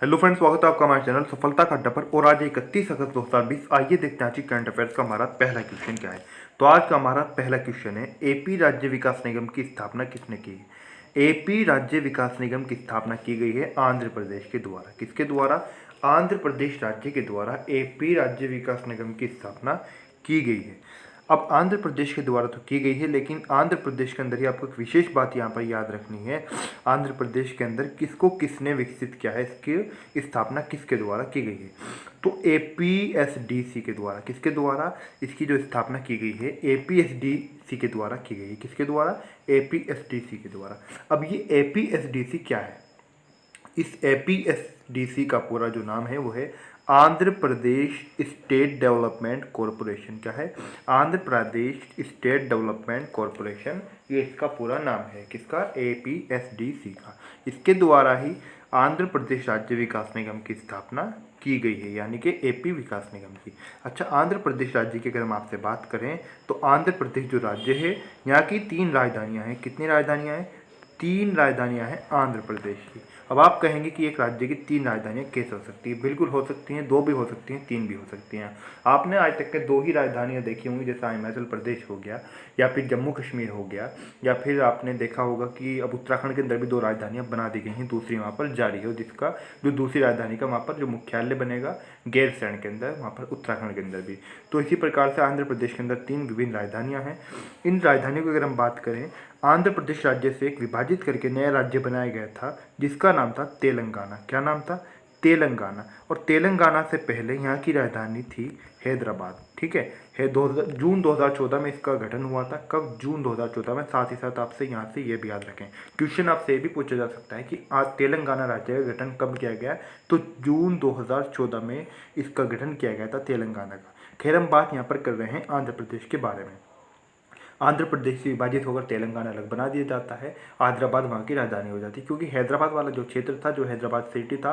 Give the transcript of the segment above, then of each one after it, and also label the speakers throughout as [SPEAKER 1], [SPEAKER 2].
[SPEAKER 1] Hello friends, स्वागत है आपका हमारे चैनल सफलता का अड्डा पर। और आज 31 अगस्त 2020। आइए देखते हैं आज की करंट अफेयर्स का हमारा पहला क्वेश्चन क्या है। तो आज का हमारा पहला क्वेश्चन है, एपी राज्य विकास निगम की स्थापना किसने की है। एपी राज्य विकास निगम की स्थापना की गई है आंध्र प्रदेश के द्वारा। किसके द्वारा? आंध्र प्रदेश राज्य के द्वारा एपी राज्य विकास निगम की स्थापना की गई है। अब आंध्र प्रदेश के द्वारा तो की गई है, लेकिन आंध्र प्रदेश के अंदर ही आपको एक विशेष बात यहाँ पर याद रखनी है। आंध्र प्रदेश के अंदर किसको किसने विकसित किया है, इसकी स्थापना किसके द्वारा की गई है। तो एपीएसडीसी के द्वारा। किसके द्वारा इसकी जो स्थापना की गई है? एपीएसडीसी के द्वारा की गई है। किसके द्वारा? एपीएसडीसी के द्वारा। अब ये एपीएसडीसी क्या है? इस एपीएसडीसी का पूरा जो नाम है वो है Andhra Pradesh state development corporation. क्या है? Andhra Pradesh state development corporation, ये इसका पूरा नाम है। किसका? एपीएसडीसी का। इसके द्वारा ही आंध्र प्रदेश राज्य विकास निगम की स्थापना की गई है, यानी कि एपी विकास निगम की। अच्छा, आंध्र प्रदेश राज्य की अगर हम आपसे बात करें तो आंध्र प्रदेश जो राज्य है, यहाँ की 3 राजधानियाँ हैं। कितनी राजधानियाँ हैं? 3 राजधानियाँ हैं आंध्र प्रदेश की। अब आप कहेंगे कि एक राज्य की 3 राजधानियाँ कैसे हो सकती है? बिल्कुल हो सकती हैं, 2 भी हो सकती हैं, 3 भी हो सकती हैं। आपने आज तक के 2 ही राजधानियाँ देखी होंगी, जैसा हिमाचल प्रदेश हो गया, या फिर जम्मू कश्मीर हो गया, या फिर आपने देखा होगा कि अब उत्तराखंड के अंदर भी 2 राजधानियाँ बना दी गई हैं, दूसरी वहाँ पर जारी है, जिसका जो दूसरी राजधानी का वहाँ पर जो मुख्यालय बनेगा गैरसैंण के अंदर, वहाँ पर उत्तराखंड के अंदर भी। तो इसी प्रकार से आंध्र प्रदेश के अंदर 3 विभिन्न राजधानियाँ हैं। इन राजधानियों की अगर हम बात करें, आंध्र प्रदेश राज्य से एक विभाजित करके नया राज्य बनाया गया था, जिसका नाम था तेलंगाना। क्या नाम था? तेलंगाना। और तेलंगाना से पहले यहाँ की राजधानी थी हैदराबाद। ठीक है, जून 2014 में इसका गठन हुआ था। कब? जून 2014 में। साथ ही साथ आपसे यहाँ से ये भी याद रखें, क्वेश्चन आपसे ये भी पूछा जा सकता है कि आज तेलंगाना राज्य का गठन कब किया गया? तो जून 2014 में इसका गठन किया गया था तेलंगाना का। खैर, हम बात यहाँ पर कर रहे हैं आंध्र प्रदेश के बारे में। आंध्र प्रदेश से विभाजित होकर तेलंगाना अलग बना दिया जाता है, हैदराबाद वहाँ की राजधानी हो जाती है, क्योंकि हैदराबाद वाला जो क्षेत्र था, जो हैदराबाद सिटी था,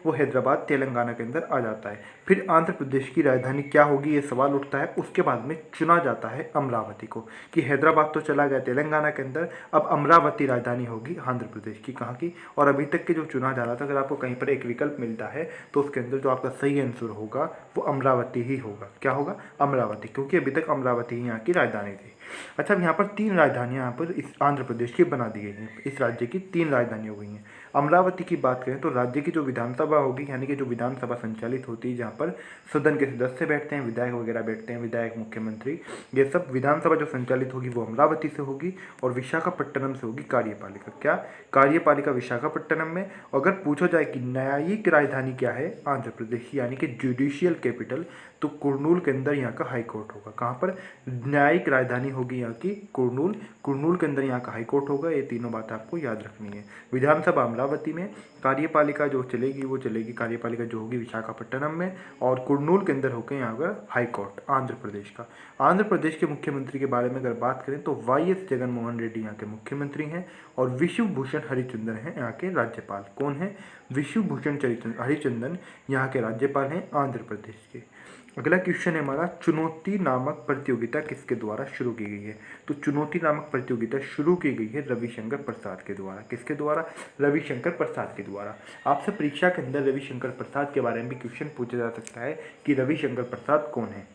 [SPEAKER 1] वो हैदराबाद तेलंगाना के अंदर आ जाता है। फिर आंध्र प्रदेश की राजधानी क्या होगी, ये सवाल उठता है। उसके बाद में चुना जाता है अमरावती को, कि हैदराबाद तो चला गया तेलंगाना के अंदर, अब अमरावती राजधानी होगी आंध्र प्रदेश की। कहाँ की? और अभी तक के जो चुना जा रहा था, अगर आपको कहीं पर एक विकल्प मिलता है तो उसके अंदर जो आपका सही आंसर होगा वो अमरावती ही होगा। क्या होगा? अमरावती, क्योंकि अभी तक अमरावती ही यहाँ की राजधानी थी। अच्छा, अब यहाँ पर 3 राजधानियाँ यहाँ पर इस आंध्र प्रदेश की बना दी गई हैं। इस राज्य की 3 राजधानी हो गई हैं। अमरावती की बात करें तो राज्य की जो विधानसभा होगी, यानी कि जो विधानसभा संचालित होती है, जहाँ पर सदन के सदस्य बैठते हैं, विधायक वगैरह बैठते हैं, विधायक, मुख्यमंत्री, ये सब विधानसभा जो संचालित होगी वो अमरावती से होगी। और विशाखापट्टनम से होगी कार्यपालिका। क्या? कार्यपालिका विशाखापट्टनम में। अगर पूछा जाए कि न्यायिक राजधानी क्या है आंध्र प्रदेश की, यानी कि जुडिशियल कैपिटल, तो कुर्नूल के अंदर यहाँ का हाई कोर्ट होगा। कहाँ पर? न्यायिक राजधानी होगी यहाँ की कुर्नूल। कुर्नूल के अंदर यहाँ का हाई कोर्ट होगा। ये तीनों बातें आपको याद रखनी है। विधानसभा अमरावती में, कार्यपालिका जो चलेगी वो चलेगी, कार्यपालिका जो होगी विशाखापट्टनम में, और कुर्नूल के अंदर होकर यहाँ का हाई कोर्ट आंध्र प्रदेश का। आंध्र प्रदेश के मुख्यमंत्री के बारे में अगर बात करें तो वाईएस जगनमोहन रेड्डी यहाँ के मुख्यमंत्री हैं, और विश्व भूषण हरिचंदन हैं यहाँ के राज्यपाल। कौन है? विश्व भूषण हरिचंदन यहाँ के राज्यपाल हैं आंध्र प्रदेश के। अगला क्वेश्चन है हमारा, चुनौती नामक प्रतियोगिता किसके द्वारा शुरू की गई है? तो चुनौती नामक प्रतियोगिता शुरू की गई है रविशंकर प्रसाद के द्वारा। किसके द्वारा? रविशंकर प्रसाद के द्वारा। आपसे परीक्षा के अंदर रविशंकर प्रसाद के बारे में भी क्वेश्चन पूछा जा सकता है कि रविशंकर प्रसाद कौन है।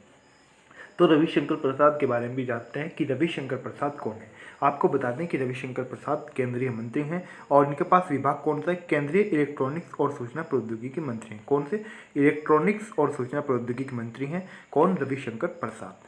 [SPEAKER 1] तो रविशंकर प्रसाद के बारे में भी जानते हैं कि रविशंकर प्रसाद कौन है। आपको बता दें कि रविशंकर प्रसाद केंद्रीय मंत्री हैं, और इनके पास विभाग कौन सा है? केंद्रीय इलेक्ट्रॉनिक्स और सूचना प्रौद्योगिकी मंत्री हैं। कौन से? इलेक्ट्रॉनिक्स और सूचना प्रौद्योगिकी मंत्री हैं। कौन? रविशंकर प्रसाद।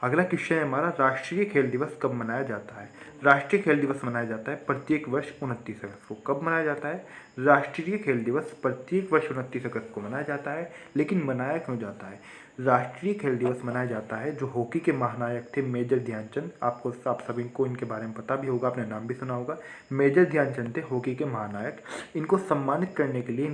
[SPEAKER 1] अगला क्वेश्चन है हमारा, राष्ट्रीय खेल दिवस कब मनाया जाता है? राष्ट्रीय खेल दिवस मनाया जाता है प्रत्येक वर्ष 29 अगस्त को। कब मनाया जाता है? राष्ट्रीय खेल दिवस प्रत्येक वर्ष 29 अगस्त को मनाया जाता है। लेकिन मनाया क्यों जाता है? राष्ट्रीय खेल दिवस मनाया जाता है, जो हॉकी के महानायक थे मेजर ध्यानचंद, आप सभी को इनके बारे में पता भी होगा, आपने नाम भी सुना होगा। मेजर ध्यानचंद थे हॉकी के महानायक। इनको सम्मानित करने के लिए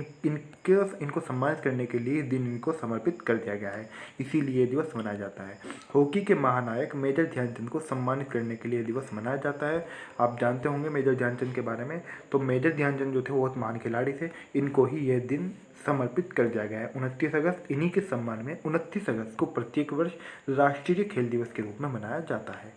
[SPEAKER 1] इनको सम्मानित करने के लिए दिन इनको समर्पित कर दिया गया है, इसीलिए ये दिवस मनाया जाता है। हॉकी के महानायक मेजर ध्यानचंद को सम्मानित करने के लिए दिवस मनाया जाता है। आप जानते होंगे मेजर ध्यानचंद के बारे में। तो मेजर ध्यानचंद जो थे वो बहुत महान खिलाड़ी थे, इनको ही यह दिन समर्पित कर दिया गया है 29 अगस्त। इन्हीं के सम्मान में 29 अगस्त को प्रत्येक वर्ष राष्ट्रीय खेल दिवस के रूप में मनाया जाता है।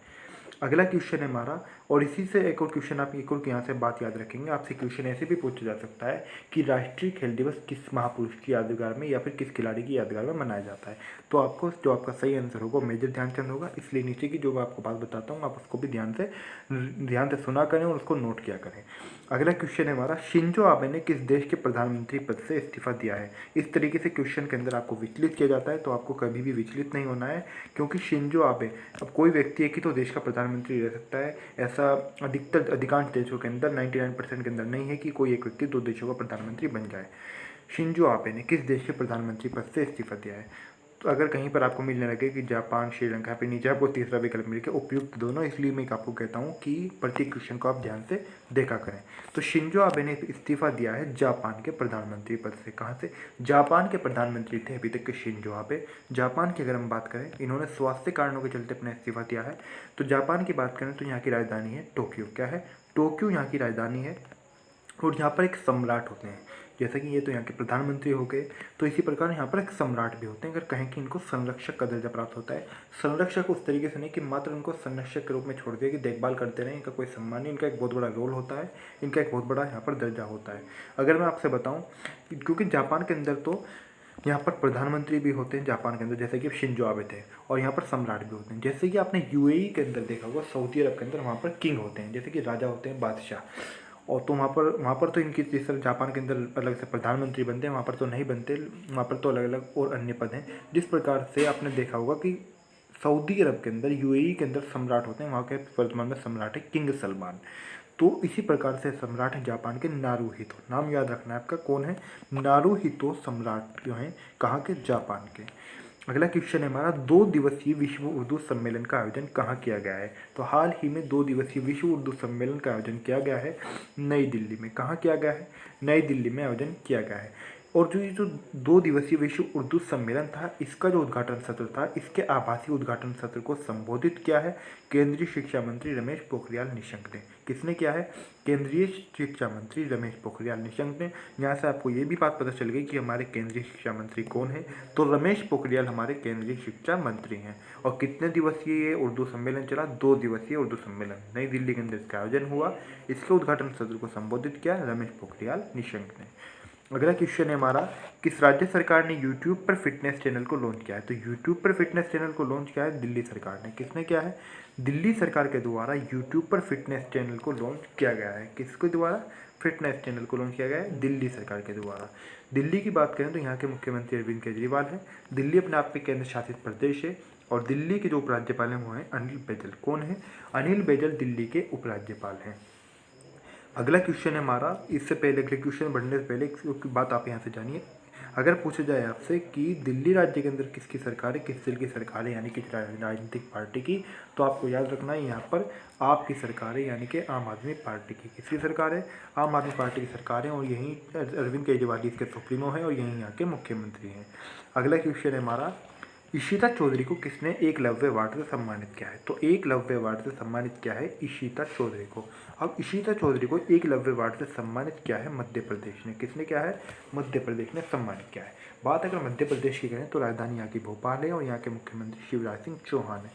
[SPEAKER 1] अगला क्वेश्चन है हमारा, और इसी से एक और क्वेश्चन आप एक और यहाँ से बात याद रखेंगे, आपसे क्वेश्चन ऐसे भी पूछा जा सकता है कि राष्ट्रीय खेल दिवस किस महापुरुष की यादगार में या फिर किस खिलाड़ी की यादगार में मनाया जाता है। तो आपको जो आपका सही आंसर होगा मेजर ध्यानचंद होगा। इसलिए नीचे की जो मैं आपको बात बताता हूँ आप उसको भी ध्यान से सुना करें और उसको नोट किया करें। अगला क्वेश्चन है हमारा, शिंजो आबे ने किस देश के प्रधानमंत्री पद से इस्तीफा दिया है। इस तरीके से क्वेश्चन के अंदर आपको विचलित किया जाता है, तो आपको कभी भी विचलित नहीं होना है, क्योंकि शिंजो आबे, अब कोई व्यक्ति एक ही तो देश का प्रधानमंत्री रह सकता है, ऐसा अधिकांश देशों के अंदर 99% के अंदर नहीं है कि कोई एक व्यक्ति 2 देशों का प्रधानमंत्री बन जाए। शिंजो आबे ने किस देश के प्रधानमंत्री पद से इस्तीफा दिया है। तो अगर कहीं पर आपको मिलने लगे कि जापान, श्रीलंका, फिर नीचे आपको तीसरा विकल्प मिल के उपयुक्त दोनों, इसलिए मैं आपको कहता हूँ कि प्रत्येक क्वेश्चन को आप ध्यान से देखा करें। तो शिंजो आबे ने इस्तीफा दिया है जापान के प्रधानमंत्री पद से। कहाँ से? जापान के प्रधानमंत्री थे अभी तक के शिंजो आबे। जापान की अगर हम बात करें, इन्होंने स्वास्थ्य कारणों के चलते अपना इस्तीफा दिया है। तो जापान की बात करें तो यहाँ की राजधानी है टोक्यो। क्या है? टोक्यो यहाँ की राजधानी है। और यहाँ पर एक सम्राट होते हैं, जैसे कि ये तो यहाँ के प्रधानमंत्री हो गए, तो इसी प्रकार यहाँ पर एक सम्राट भी होते हैं। अगर कहें कि इनको संरक्षक का दर्जा प्राप्त होता है। संरक्षक उस तरीके से नहीं कि मात्र उनको संरक्षक के रूप में छोड़ दिया कि देखभाल करते रहें, इनका कोई सम्मान नहीं, इनका एक बहुत बड़ा रोल होता है, इनका एक बहुत बड़ा यहाँ पर दर्जा होता है। अगर मैं आपसे बताऊँ, क्योंकि जापान के अंदर तो यहाँ पर प्रधानमंत्री भी होते हैं जापान के अंदर, जैसे कि शिंजो आबे थे, और यहाँ पर सम्राट भी होते हैं। जैसे कि आपने यूएई के अंदर देखा होगा, सऊदी अरब के अंदर वहाँ पर किंग होते हैं, जैसे कि राजा होते हैं, बादशाह। और तो वहाँ पर तो इनकी जिस तरह जापान के अंदर अलग से प्रधानमंत्री बनते हैं, वहाँ पर तो नहीं बनते, वहाँ पर तो अलग अलग और अन्य पद हैं। जिस प्रकार से आपने देखा होगा कि सऊदी अरब के अंदर, यूएई के अंदर सम्राट होते हैं, वहाँ के वर्तमान में सम्राट है किंग सलमान। तो इसी प्रकार से सम्राट है जापान के नारुहितो। नाम याद रखना है आपका, कौन है? नारुहितो सम्राट जो हैं, कहाँ के? जापान के। अगला क्वेश्चन है हमारा, 2 दिवसीय विश्व उर्दू सम्मेलन का आयोजन कहाँ किया गया है। तो हाल ही में 2 दिवसीय विश्व उर्दू सम्मेलन का आयोजन किया गया है नई दिल्ली में। कहाँ किया गया है? नई दिल्ली में आयोजन किया गया है। और जो ये जो 2 दिवसीय विश्व उर्दू सम्मेलन था, इसका जो उद्घाटन सत्र था, इसके आभासी उद्घाटन सत्र को संबोधित किया है केंद्रीय शिक्षा मंत्री रमेश पोखरियाल निशंक ने। किसने किया है? केंद्रीय शिक्षा मंत्री रमेश पोखरियाल निशंक ने। यहाँ से आपको ये भी बात पता चल गई कि हमारे केंद्रीय शिक्षा मंत्री कौन है। तो रमेश पोखरियाल हमारे केंद्रीय शिक्षा मंत्री हैं। और कितने दिवसीय ये उर्दू सम्मेलन चला? 2 दिवसीय उर्दू सम्मेलन नई दिल्ली के अंदर इसका आयोजन हुआ। इसके उद्घाटन सत्र को संबोधित किया रमेश पोखरियाल निशंक ने। अगला क्वेश्चन है हमारा, किस राज्य सरकार ने यूट्यूब पर फिटनेस चैनल को लॉन्च किया है। तो यूट्यूब पर फिटनेस चैनल को लॉन्च किया है दिल्ली सरकार ने। किसने किया है? दिल्ली सरकार के द्वारा यूट्यूब पर फिटनेस चैनल को लॉन्च किया गया है। किसके द्वारा? फिटनेस चैनल को लॉन्च किया गया है दिल्ली सरकार के द्वारा। दिल्ली की बात करें तो यहाँ के मुख्यमंत्री अरविंद केजरीवाल है। दिल्ली अपने आप में केंद्र शासित प्रदेश है। और दिल्ली के जो उपराज्यपाल हैं वो हैं अनिल बैजल। कौन है? अनिल बैजल दिल्ली के उपराज्यपाल हैं। अगला क्वेश्चन है हमारा, इससे पहले अगले क्वेश्चन बढ़ने से पहले एक बात आप यहाँ से जानिए। अगर पूछा जाए आपसे कि दिल्ली राज्य के अंदर किसकी सरकार है, किस दल की सरकार है, यानी कि राजनीतिक पार्टी की, तो आपको याद रखना है यहाँ पर आपकी सरकार है, यानी कि आम आदमी पार्टी की। किसकी सरकार है? आम आदमी पार्टी की सरकार है। और यहीं अरविंद केजरीवाल इसके सुप्रीमो है और यहीं यहाँ के मुख्यमंत्री हैं। अगला क्वेश्चन है हमारा, इशिता चौधरी को किसने एकलव्य अवार्ड से सम्मानित किया है। तो एकलव्य अवार्ड से सम्मानित किया है इशिता चौधरी को। अब इशिता चौधरी को एकलव्य अवार्ड से सम्मानित किया है मध्य प्रदेश ने। किसने किया है? मध्य प्रदेश ने सम्मानित किया है। बात अगर मध्य प्रदेश की करें तो राजधानी यहाँ की भोपाल है और यहाँ के मुख्यमंत्री शिवराज सिंह चौहान है।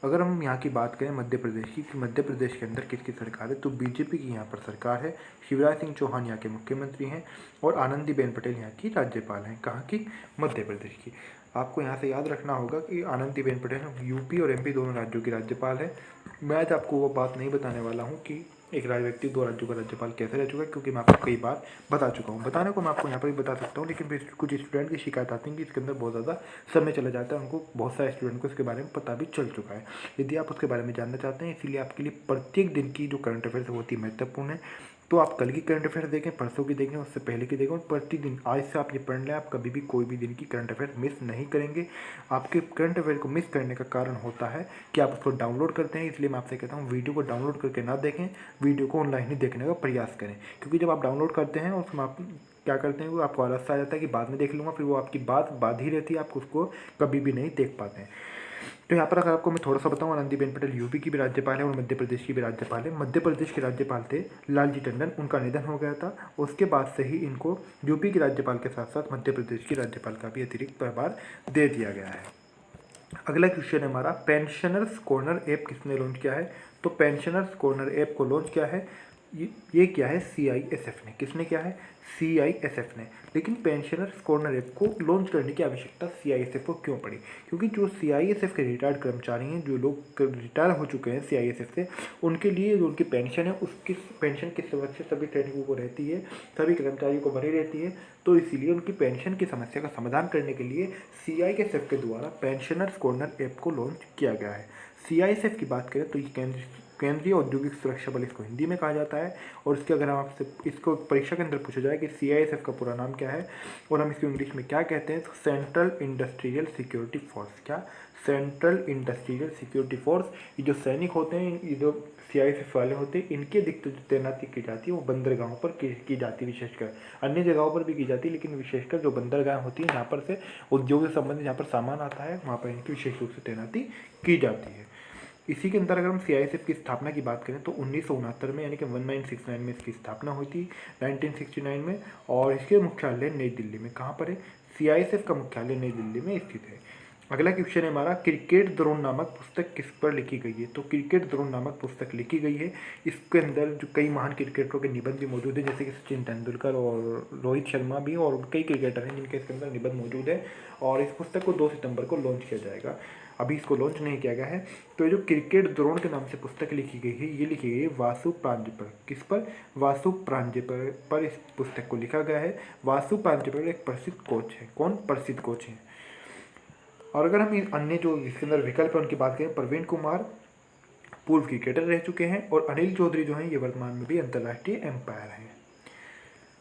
[SPEAKER 1] अगर हम यहाँ की बात करें मध्य प्रदेश की, कि मध्य प्रदेश के अंदर किसकी सरकार है, तो बीजेपी की यहाँ पर सरकार है। शिवराज सिंह चौहान यहाँ के मुख्यमंत्री हैं और आनंदीबेन पटेल यहाँ की राज्यपाल हैं। कहाँ की? मध्य प्रदेश की। आपको यहाँ से याद रखना होगा कि आनंदीबेन पटेल यूपी और एमपी दोनों राज्यों की राज्यपाल है। मैं आज आपको वो बात नहीं बताने वाला हूँ कि एक व्यक्ति 2 राज्यों का राज्यपाल कैसे रह चुका है, क्योंकि मैं आपको कई बार बता चुका हूँ। बताने को मैं आपको यहाँ पर भी बता सकता हूँ, लेकिन कुछ स्टूडेंट की शिकायत आती है कि इसके अंदर बहुत ज़्यादा समय चला जाता है। उनको बहुत सारे स्टूडेंट को इसके बारे में पता भी चल चुका है। यदि आप उसके बारे में जानना चाहते हैं, इसीलिए आपके लिए प्रत्येक दिन की जो करंट अफेयर्स बहुत ही महत्वपूर्ण है। तो आप कल की करंट अफेयर देखें, परसों की देखें, उससे पहले की देखें, और प्रतिदिन आज से आप ये पढ़ लें, आप कभी भी कोई भी दिन की करंट अफेयर मिस नहीं करेंगे। आपके करंट अफेयर को मिस करने का कारण होता है कि आप उसको डाउनलोड करते हैं। इसलिए मैं आपसे कहता हूँ वीडियो को डाउनलोड करके ना देखें, वीडियो को ऑनलाइन ही देखने का प्रयास करें। क्योंकि जब आप डाउनलोड करते हैं उसमें आप क्या करते हैं, वो आपको आलस आ जाता है कि बाद में देख लूँगा, फिर वो आपकी बात ही रहती है, आप उसको कभी भी नहीं देख पाते हैं। तो यहाँ पर अगर आपको मैं थोड़ा सा बताऊँ, आनंदीबेन पटेल यूपी की भी राज्यपाल है और मध्य प्रदेश की भी राज्यपाल है। मध्य प्रदेश के राज्यपाल थे लालजी टंडन, उनका निधन हो गया था। उसके बाद से ही इनको यूपी की राज्यपाल के साथ साथ मध्य प्रदेश की राज्यपाल का भी अतिरिक्त प्रभार दे दिया गया है। अगला क्वेश्चन है हमारा, पेंशनर्स कॉर्नर ऐप किसने लॉन्च किया है? तो पेंशनर्स कॉर्नर ऐप को लॉन्च किया है, ये क्या है, CISF ने। किसने किया है? CISF ने। लेकिन पेंशनर्स कॉर्नर ऐप को लॉन्च करने की आवश्यकता CISF को क्यों पड़ी? क्योंकि जो CISF के रिटायर्ड कर्मचारी हैं, जो लोग रिटायर हो चुके हैं CISF से, उनके लिए जो उनकी पेंशन है, उसकी पेंशन की समस्या सभी सैनिकों को रहती है, सभी कर्मचारियों को भरी रहती है। तो इसीलिए उनकी पेंशन की समस्या का समाधान करने के लिए CISF के द्वारा पेंशनर्स कॉर्नर ऐप को लॉन्च किया गया है। CISF की बात करें तो ये केंद्रीय औद्योगिक सुरक्षा बल इसको हिंदी में कहा जाता है। और इसके अगर हम आपसे इसको परीक्षा के अंदर पूछा जाए कि CISF का पूरा नाम क्या है और हम इसको इंग्लिश में क्या कहते हैं, तो सेंट्रल इंडस्ट्रियल सिक्योरिटी फोर्स। क्या? Central industrial security force. ये जो सैनिक होते हैं, ये जो CISF वाले होते हैं, इनके अधिकतर जो तैनाती की जाती है वो बंदरगाहों पर की जाती है। विशेषकर अन्य जगहों पर भी की जाती है, लेकिन विशेषकर जो बंदरगाह होती है, यहाँ पर से उद्योग से संबंधित यहाँ पर सामान आता है, वहाँ पर इनकी विशेष रूप से तैनाती की जाती है। इसी के अंदर अगर हम CISF की स्थापना की बात करें तो 1969 में, यानी कि 1969 में इसकी स्थापना हुई थी, 1969 में। और इसके मुख्यालय नई दिल्ली में। कहाँ पर है? CISF का मुख्यालय नई दिल्ली में स्थित है। अगला क्वेश्चन है हमारा, क्रिकेट द्रोण नामक पुस्तक किस पर लिखी गई है? तो क्रिकेट द्रोण नामक पुस्तक लिखी गई है, इसके अंदर जो कई महान क्रिकेटरों के निबंध भी मौजूद है, जैसे कि सचिन तेंदुलकर और रोहित शर्मा भी, और कई क्रिकेटर हैं जिनके इसके अंदर निबंध मौजूद है। और इस पुस्तक को 2 सितंबर को लॉन्च किया जाएगा। अभी इसको लॉन्च नहीं किया गया है। तो ये जो क्रिकेट द्रोण के नाम से पुस्तक लिखी गई है, ये लिखी गई है वासु प्रांजपर। किस पर? वासु प्रांजपर इस पुस्तक को लिखा गया है। वासु प्रांजपर एक प्रसिद्ध कोच है। कौन? प्रसिद्ध कोच है। और अगर हम अन्य जो इसके अंदर विकल्प है उनकी बात करें, प्रवीण कुमार पूर्व क्रिकेटर रह चुके हैं, और अनिल चौधरी जो हैं ये वर्तमान में भी अंतर्राष्ट्रीय एम्पायर हैं।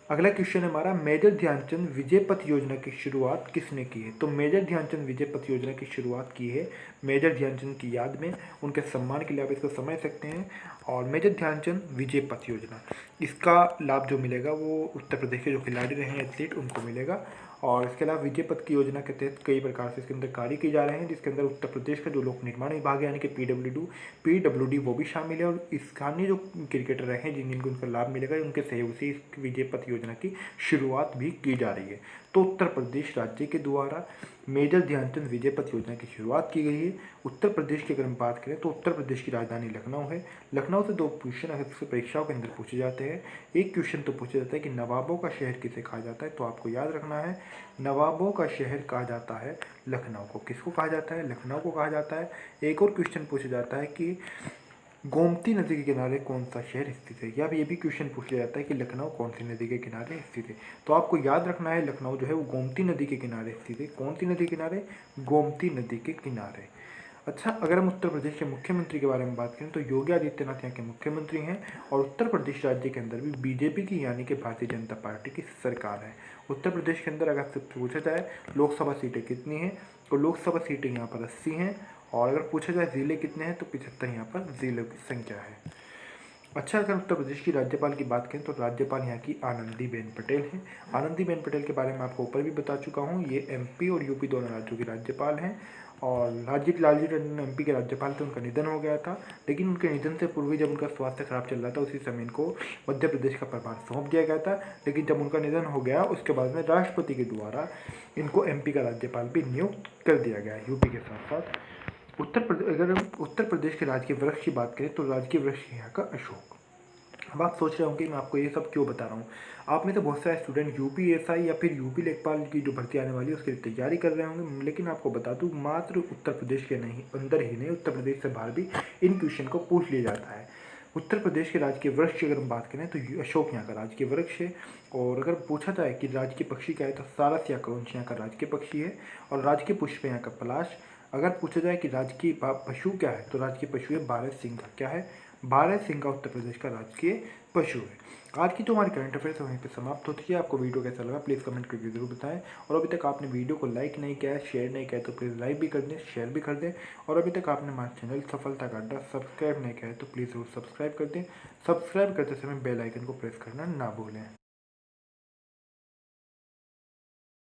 [SPEAKER 1] अगला क्वेश्चन है हमारा, मेजर ध्यानचंद विजय पथ योजना की शुरुआत किसने की है? तो मेजर ध्यानचंद विजय पथ योजना की शुरुआत की है मेजर ध्यानचंद की याद में, उनके सम्मान के लिए आप इसको समझ सकते हैं। और मेजर ध्यानचंद विजय पथ योजना, इसका लाभ जो मिलेगा वो उत्तर प्रदेश के जो खिलाड़ी रहे हैं, एथलीट, उनको मिलेगा। और इसके अलावा विजय पथ की योजना के तहत कई प्रकार से इसके अंदर कार्य किए जा रहे हैं, जिसके अंदर उत्तर प्रदेश का जो लोक निर्माण विभाग है, यानी कि PWD वो भी शामिल है। और स्थानीय जो क्रिकेटर रहे हैं जिनको उनका लाभ मिलेगा, उनके सहयोग से इस विजय पथ योजना की शुरुआत भी की जा रही है। तो उत्तर प्रदेश राज्य के द्वारा मेजर ध्यानचंद विजय पथ योजना की शुरुआत की गई है। उत्तर प्रदेश की अगर हम बात करें तो उत्तर प्रदेश की राजधानी लखनऊ है। लखनऊ से 2 क्वेश्चन अक्सर परीक्षाओं के अंदर पूछे जाते हैं। एक क्वेश्चन तो पूछा जाता है कि नवाबों का शहर किसे कहा जाता है? तो आपको याद रखना है, नवाबों का शहर कहा जाता है लखनऊ को। किसको कहा जाता है? लखनऊ को कहा जाता है। एक और क्वेश्चन पूछा जाता है कि गोमती नदी के किनारे कौन सा शहर स्थित है? या ये भी क्वेश्चन पूछा जाता है कि लखनऊ कौन सी नदी के किनारे स्थित है? तो आपको याद रखना है, लखनऊ जो है वो गोमती नदी के किनारे स्थित है। कौन सी नदी के किनारे? गोमती नदी के किनारे। अच्छा, अगर हम उत्तर प्रदेश के मुख्यमंत्री के बारे में बात करें तो योगी आदित्यनाथ यहाँ के मुख्यमंत्री हैं। और उत्तर प्रदेश राज्य के अंदर भी BJP की, यानी कि भारतीय जनता पार्टी की सरकार है। उत्तर प्रदेश के अंदर अगर आपसे पूछा जाए लोकसभा सीटें कितनी हैं, तो लोकसभा सीटें यहाँ पर 80 हैं। और अगर पूछा जाए ज़िले कितने हैं, तो 75 यहाँ पर ज़िलों की संख्या है। अच्छा, अगर उत्तर प्रदेश की राज्यपाल की बात करें तो राज्यपाल यहाँ की आनंदीबेन पटेल हैं। आनंदीबेन पटेल के बारे में आपको ऊपर भी बता चुका हूँ, ये MP और UP दोनों राज्यों की राज्यपाल हैं। और लालजी टंडन MP के राज्यपाल थे, उनका निधन हो गया था। लेकिन उनके निधन से पूर्व जब उनका स्वास्थ्य खराब चल रहा था, उसी समय इनको मध्य प्रदेश का प्रभार सौंप दिया गया था। लेकिन जब उनका निधन हो गया उसके बाद में राष्ट्रपति के द्वारा इनको MP का राज्यपाल भी नियुक्त कर दिया गया, UP के साथ साथ। अगर हम उत्तर प्रदेश के राजकीय वृक्ष की बात करें तो राजकीय वृक्ष यहाँ का अशोक। अब आप सोच रहे होंगे मैं आपको ये सब क्यों बता रहा हूँ। आप में तो बहुत सारे स्टूडेंट UPSI या फिर UP लेखपाल की जो भर्ती आने वाली है उसकी तैयारी कर रहे होंगे। लेकिन आपको बता दूँ, मात्र उत्तर प्रदेश के नहीं, अंदर ही नहीं, उत्तर प्रदेश से बाहर भी इन क्वेश्चन को पूछ लिया जाता है। उत्तर प्रदेश के राजकीय वृक्ष की अगर हम बात करें तो अशोक यहाँ का राजकीय वृक्ष है। और अगर पूछा जाए कि राजकीय पक्षी क्या है तो सारस या क्रौंच यहाँ का राजकीय पक्षी है। और राजकीय पुष्प यहाँ का पलाश। अगर पूछा जाए कि राजकीय पशु क्या है तो राजकीय पशु है बारहसिंघा। क्या है? बारहसिंघा उत्तर प्रदेश का राजकीय पशु है। आज की जो हमारी करंट अफेयर्स है वहीं पे समाप्त होती है। आपको वीडियो कैसा लगा प्लीज़ कमेंट करके जरूर बताएं। और अभी तक आपने वीडियो को लाइक नहीं किया है, शेयर नहीं किया है, तो प्लीज़ लाइक भी कर दें, शेयर भी कर दें। और अभी तक आपने हमारे चैनल सफलता का अड्डा सब्सक्राइब नहीं किया है तो प्लीज़ जरूर सब्सक्राइब कर दें। सब्सक्राइब करते समय बेल आइकन को प्रेस करना ना भूलें।